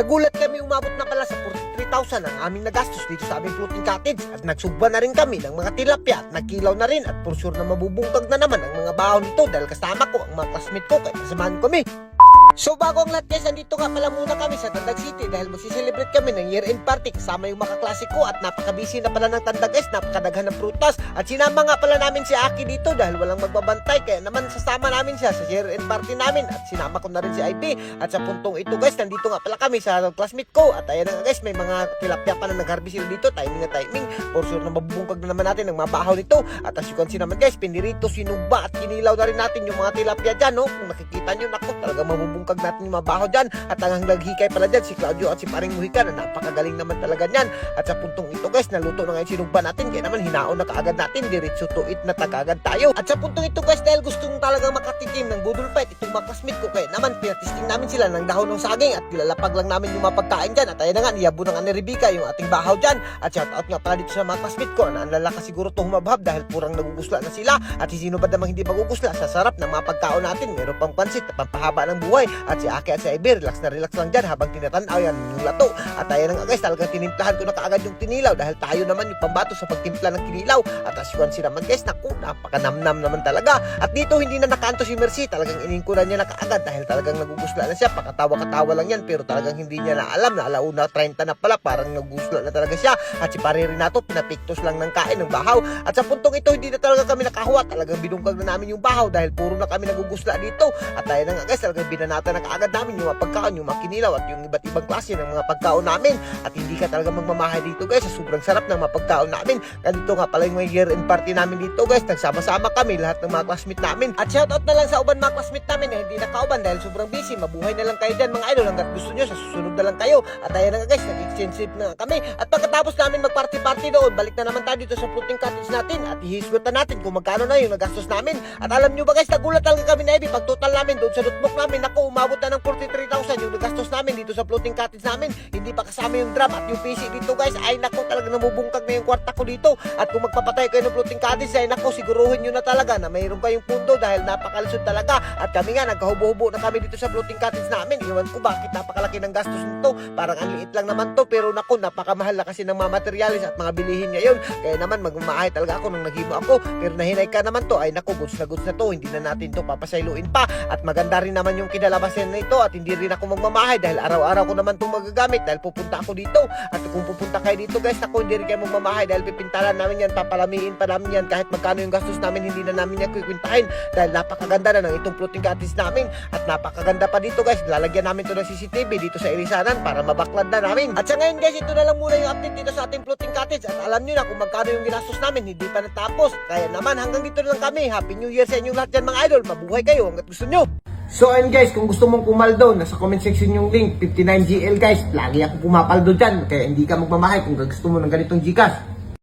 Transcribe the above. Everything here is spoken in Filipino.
Nagulat kami umabot na pala sa 43,000 ang aming nagastos dito sa aming floating cottage at nagsugba na rin kami ng mga tilapia at nagkilaw na rin at for sure na mabubungkag na naman ang mga baon nito dahil kasama ko ang mga classmate ko kaya kasamahan kami. So bago ang lahat guys, andito nga pala muna kami sa Tandag City dahil magsiselebrate kami ng year-end party kasama yung mga kaklase ko at napaka-busy na pala ng Tandag guys, napakadaghan ng prutas at sinama nga pala namin si Aki dito dahil walang magbabantay kaya naman sasama namin siya sa year-end party namin at sinama ko na rin si IB at sa puntong ito guys, nandito nga pala kami sa classmate ko at ayan na nga guys, may mga tilapia pa na nag-harvest sila dito, timing na timing, for sure na mabubungkag na naman natin ang mabahaw nito at as you can see naman guys, pinirito, sinugba at kinilaw na rin natin yung mga tilapia dyan, no? Kung nakikita nyo, nako, talaga mabubungkag natin yung mabaho dyan at ang naghikay pala dyan si Claudio at si Paring Mujica na napakagaling naman talaga nyan at sa puntong ito guys naluto na ngayon sinugba natin kaya naman hinaon na kaagad natin diretso to it na tagagad tayo at sa puntong ito guys dahil gustong talagang makatikim ng budol fight itong mga classmate ko kaya naman pinatisting namin sila ng dahon ng saging at nilalapag lang namin yung mga pagkain dyan at ayun na nga niyabo ng Ane Rebecca yung ating bahaw dyan at shoutout nga pala dito sa mga classmate ko na ang lalaka siguro to humabhab dahil purang nagugusla na sila at sino ba namang hindi magugusla sa sarap ng mga pagkaon natin meron pang pansit na pampahaba ng buhay at si Aki at si Iber relax na relax lang dyan habang tinatanaw yan yung lato at ayan nga guys talagang tinimplahan ko na kaagad yung tinilaw dahil tayo naman yung pambato sa pagtimpla ng kinilaw at as you can see naman guys naku napakanamnam naman talaga at dito hindi na nakanto si Mercy talagang iningkuran niya na kaagad dahil talagang nagugusla na siya pakatawa-katawa lang yan pero talagang hindi niya na alam na alauna 30 na pala parang nagugusla na talaga siya at si Pare Renato pinapiktos lang ng kain ng bahaw at sa puntong ito hindi na talaga kami nakahuwa talagang binungkag na namin yung bahaw dahil puro na kami nagugusla dito at ayan nga guys talagang binanata na kaagad namin yung mga pagkaon yung mga kinilaw at yung iba't ibang klase ng mga pagkaon namin at hindi ka talaga magmamahay dito guys sa sobrang sarap ng mga pagkaon namin ganito nga pala yung year-end party namin dito guys nagsama-sama kami lahat ng mga classmate namin at shoutout na lang sa uban mga classmate namin na hindi nakauban dahil sobrang busy mabuhay na lang kayo dyan mga idol hanggat gusto nyo sa susunod na lang kayo at ayan nga guys nag-exchange trip na kami at pagkatapos namin mag-party-party doon balik na naman tayo dito sa floating cottage natin at ihiswat na natin kung magkano na yung nagastos namin at alam nyo ba guys nagulat talaga kami na Ebi pag total namin doon sa notebook namin ako umabot na ng 43,000 yung nagastos namin dito sa floating cottage namin hindi pa kasama yung drum at yung PC dito guys ay nako talaga namubungkag na yung kwarta ko dito at kung magpapatay kayo ng floating cottage ay nako siguruhin nyo na talaga na mayroon kayong pundo dahil napakalisod talaga at kami nga nagkahubo-hubo na kami dito sa floating cottage namin iwan ko bakit napakalaki ng gastos nito parang ang liit lang naman to pero nako napakamahal na kasi ng mga materialis at mga bilihin ngayon kaya naman magmamahay talaga ako nung naghimo ako pero nahinay ka naman to ay nako goods na to hindi na natin to papasailuin pa at maganda rin naman yung kinalabasan nito at hindi rin ako magmamahay dahil araw-araw ko naman itong magagamit dahil pupunta ako dito at kung pupunta kayo dito guys ako hindi rin kayo magmamahay dahil pipintalan namin yan papalamiin pa namin yan kahit magkano yung gastos namin hindi na namin yan kukwintahin dahil napakaganda na ng itong floating cottage namin at napakaganda pa dito guys lalagyan namin to ng CCTV dito sa Irisanan para mabaklad na namin at sa ngayon guys ito na lang muna yung update dito sa ating floating cottage at alam nyo na kung magkano yung ginastos namin hindi pa natapos kaya naman hanggang dito na lang kami Happy New Year sa inyong lahat dyan mga idol mabuhay kayo hanggat gusto nyo. So ayun guys, kung gusto mong pumaldo, nasa comment section yung link, 59GL guys, lagi ako pumapaldo dyan, kaya hindi ka magmamahay kung gusto mo ng ganitong Gcash.